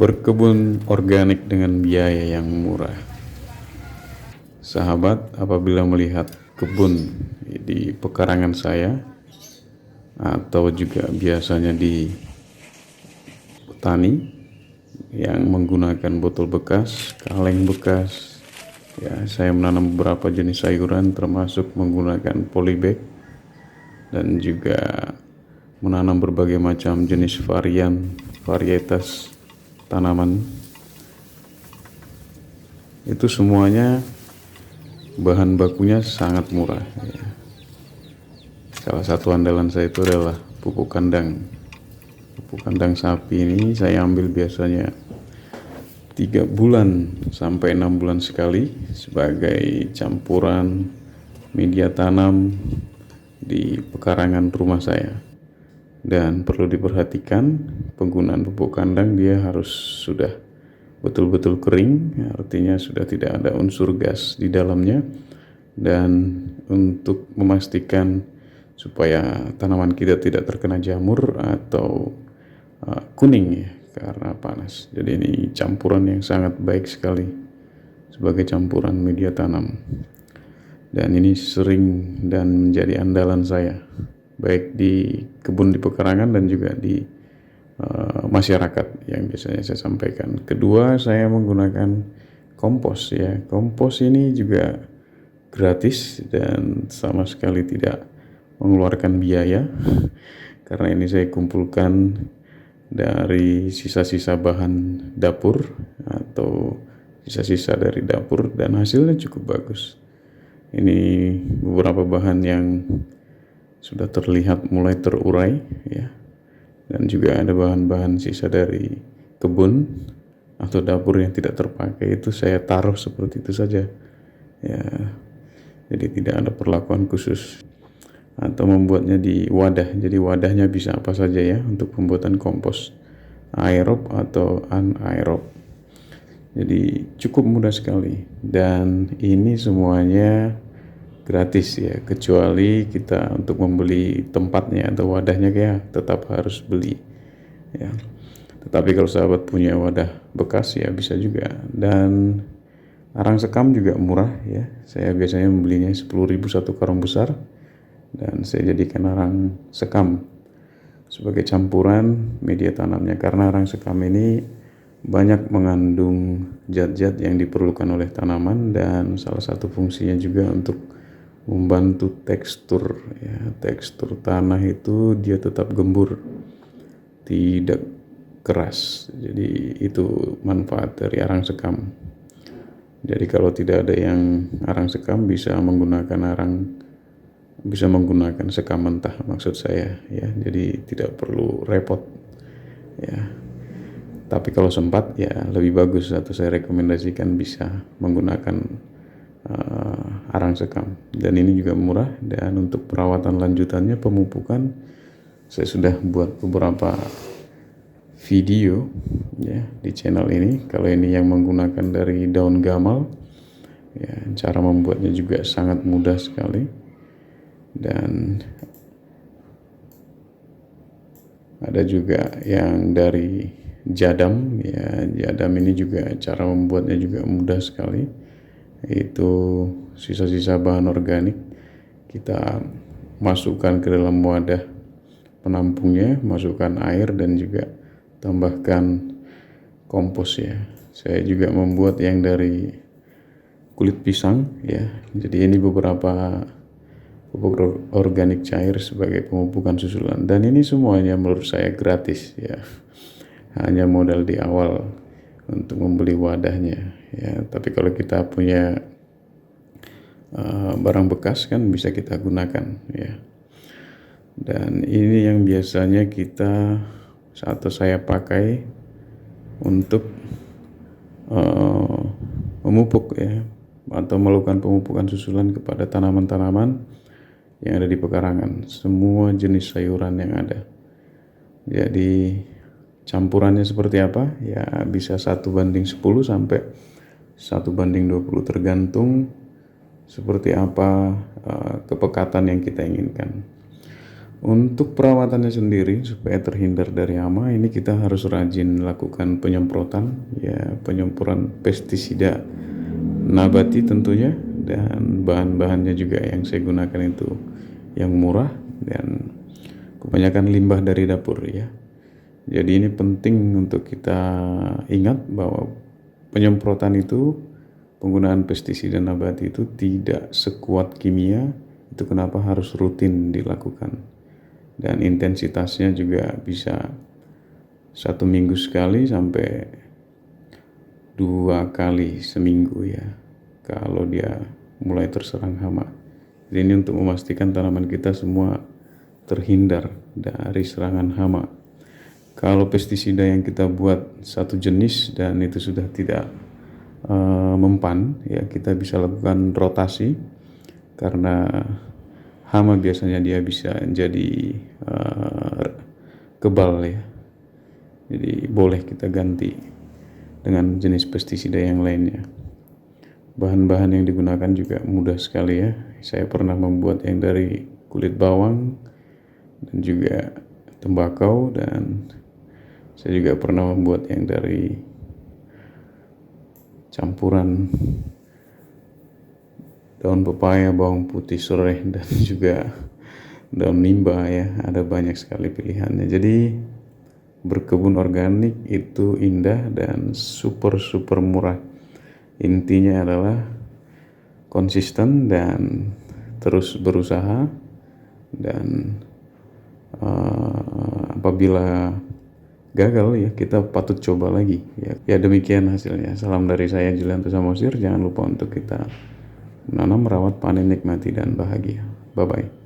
Berkebun organik dengan biaya yang murah. Sahabat, apabila melihat kebun di pekarangan saya atau juga biasanya di petani yang menggunakan botol bekas, kaleng bekas, ya, saya menanam beberapa jenis sayuran termasuk menggunakan polybag dan juga menanam berbagai macam jenis varietas tanaman. Itu semuanya bahan bakunya sangat murah, ya. Salah satu andalan saya itu adalah pupuk kandang. Pupuk kandang sapi ini saya ambil biasanya 3 bulan sampai 6 bulan sekali sebagai campuran media tanam di pekarangan rumah saya. Dan perlu diperhatikan, penggunaan pupuk kandang dia harus sudah betul-betul kering, artinya sudah tidak ada unsur gas di dalamnya. Dan untuk memastikan supaya tanaman kita tidak terkena jamur atau kuning, ya, karena panas. Jadi ini campuran yang sangat baik sekali sebagai campuran media tanam. Dan ini sering dan menjadi andalan saya, baik di kebun di pekarangan dan juga di masyarakat yang biasanya saya sampaikan. Kedua, saya menggunakan kompos, ya. Kompos ini juga gratis dan sama sekali tidak mengeluarkan biaya karena ini saya kumpulkan dari sisa-sisa bahan dapur atau sisa-sisa dari dapur dan hasilnya cukup bagus. Ini beberapa bahan yang sudah terlihat mulai terurai, ya. Dan juga ada bahan-bahan sisa dari kebun atau dapur yang tidak terpakai, itu saya taruh seperti itu saja, ya. Jadi tidak ada perlakuan khusus atau membuatnya di wadah. Jadi wadahnya bisa apa saja, ya, untuk pembuatan kompos, aerob atau anaerob. Jadi cukup mudah sekali dan ini semuanya gratis, ya, kecuali kita untuk membeli tempatnya atau wadahnya, ya, tetap harus beli, ya. Tetapi kalau sahabat punya wadah bekas, ya, bisa juga. Dan arang sekam juga murah, ya. Saya biasanya membelinya 10.000 satu karung besar dan saya jadikan arang sekam sebagai campuran media tanamnya, karena arang sekam ini banyak mengandung zat-zat yang diperlukan oleh tanaman dan salah satu fungsinya juga untuk membantu tekstur, ya. Tekstur tanah itu dia tetap gembur, tidak keras. Jadi itu manfaat dari arang sekam. Jadi kalau tidak ada yang arang sekam, bisa menggunakan sekam mentah, maksud saya, ya. Jadi tidak perlu repot, ya. Tapi kalau sempat, ya, lebih bagus atau saya rekomendasikan bisa menggunakan arang sekam. Dan ini juga murah. Dan untuk perawatan lanjutannya, pemupukan, saya sudah buat beberapa video, ya, di channel ini. Kalau ini yang menggunakan dari daun gamal, ya, cara membuatnya juga sangat mudah sekali. Dan ada juga yang dari jadam, ya. Jadam ini juga cara membuatnya juga mudah sekali. Itu sisa-sisa bahan organik kita masukkan ke dalam wadah penampungnya, masukkan air dan juga tambahkan kompos, ya. Saya juga membuat yang dari kulit pisang, ya. Jadi ini beberapa pupuk organik cair sebagai pemupukan susulan, dan ini semuanya menurut saya gratis, ya. Hanya modal di awal untuk membeli wadahnya, ya. Tapi kalau kita punya barang bekas, kan bisa kita gunakan, ya. Dan ini yang biasanya kita atau saya pakai untuk memupuk, ya, atau melakukan pemupukan susulan kepada tanaman-tanaman yang ada di pekarangan, semua jenis sayuran yang ada. Jadi campurannya seperti apa, ya, bisa 1:10 sampai 1:20, tergantung seperti apa kepekatan yang kita inginkan. Untuk perawatannya sendiri supaya terhindar dari hama, ini kita harus rajin lakukan penyemprotan, ya penyemprotan pestisida nabati tentunya, dan bahan-bahannya juga yang saya gunakan itu yang murah dan kebanyakan limbah dari dapur ya. Jadi ini penting untuk kita ingat bahwa penyemprotan itu, penggunaan pestisida nabati itu tidak sekuat kimia. Itu kenapa harus rutin dilakukan, dan intensitasnya juga bisa 1 minggu sekali sampai 2 kali seminggu ya, kalau dia mulai terserang hama. Jadi ini untuk memastikan tanaman kita semua terhindar dari serangan hama. Kalau pestisida yang kita buat satu jenis dan itu sudah tidak mempan, ya kita bisa lakukan rotasi, karena hama biasanya dia bisa jadi kebal ya. Jadi boleh kita ganti dengan jenis pestisida yang lainnya. Bahan-bahan yang digunakan juga mudah sekali ya. Saya pernah membuat yang dari kulit bawang dan juga tembakau, dan saya juga pernah membuat yang dari campuran daun pepaya, bawang putih, serai, dan juga daun nimba ya. Ada banyak sekali pilihannya. Jadi berkebun organik itu indah dan super murah. Intinya adalah konsisten dan terus berusaha, dan apabila gagal ya kita patut coba lagi ya. Ya demikian hasilnya. Salam dari saya, Julianto Samosir. Jangan lupa untuk kita menanam, merawat, panen, nikmati, dan bahagia. Bye bye.